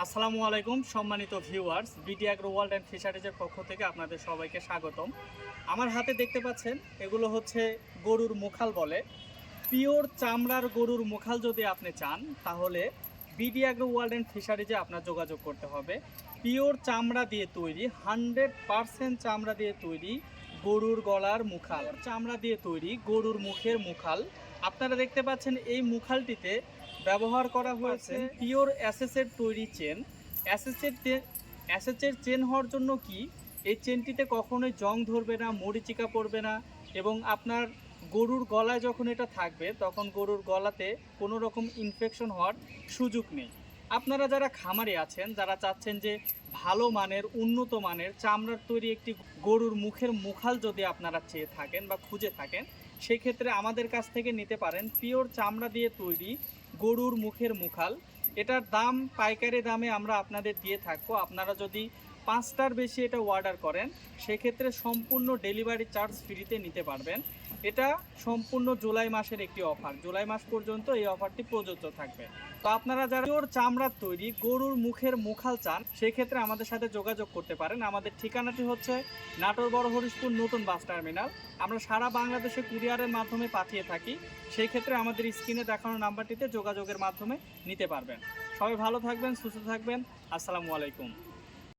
আসসালামু আলাইকুম সম্মানিত viewers, BD agro world and ফিশারিজের পক্ষ থেকে আপনাদের সবাইকে স্বাগতম। আমার হাতে দেখতে পাচ্ছেন এগুলো হচ্ছে গরুর মুখাল বলে। পিওর চামড়ার গরুর মুখাল যদি আপনি চান তাহলে বিডি অ্যাগ্রো ওয়ার্ল্ড অ্যান্ড ফিশারিজে আপনার যোগাযোগ করতে হবে। পিওর চামড়া দিয়ে তৈরি, 100% চামড়া দিয়ে তৈরি গরুর গলার মুখাল, চামড়া দিয়ে তৈরি গরুর মুখের মুখাল। আপনারা দেখতে পাচ্ছেন এই মুখালটিতে ব্যবহার করা হয়েছে পিওর অ্যাসেসের তৈরি চেন। অ্যাসেসের চেন হওয়ার জন্য কি এই চেনটিতে কখনোই জং ধরবে না, মরিচিকা পড়বে না, এবং আপনার গরুর গলায় যখন এটা থাকবে তখন গরুর গলাতে কোনো রকম ইনফেকশন হওয়ার সুযোগ নেই। আপনারা যারা খামারে আছেন, যারা চাচ্ছেন যে ভালো মানের, উন্নত মানের চামড়ার তৈরি একটি গরুর মুখের মুখাল যদি আপনারা চেয়ে থাকেন বা খুঁজে থাকেন, সেক্ষেত্রে আমাদের কাছ থেকে নিতে পারেন পিওর চামড়া দিয়ে তৈরি গরুর মুখের মুখাল। এটার দাম পাইকারি দামে আমরা আপনাদের দিয়ে থাকবো। আপনারা যদি 5টার বেশি এটা অর্ডার করেন সেক্ষেত্রে সম্পূর্ণ ডেলিভারি চার্জ ফ্রিতে নিতে পারবেন। এটা সম্পূর্ণ জুলাই মাসের একটি অফার, জুলাই মাস পর্যন্ত এই অফারটি প্রযোজ্য থাকবে। তো আপনারা যারা পিওর চামড়ার তৈরি গরুর মুখের মুখাল চান সেক্ষেত্রে আমাদের সাথে যোগাযোগ করতে পারেন। আমাদের ঠিকানাটি হচ্ছে নাটোর বড় হরিশপুর নতুন বাস টার্মিনাল। আমরা সারা বাংলাদেশে কুরিয়ারের মাধ্যমে পাঠিয়ে থাকি। সেই ক্ষেত্রে আমাদের স্ক্রিনে দেখানো নাম্বারটিতে যোগাযোগের মাধ্যমে নিতে পারবেন। সবাই ভালো থাকবেন, সুস্থ থাকবেন। আসসালামু আলাইকুম।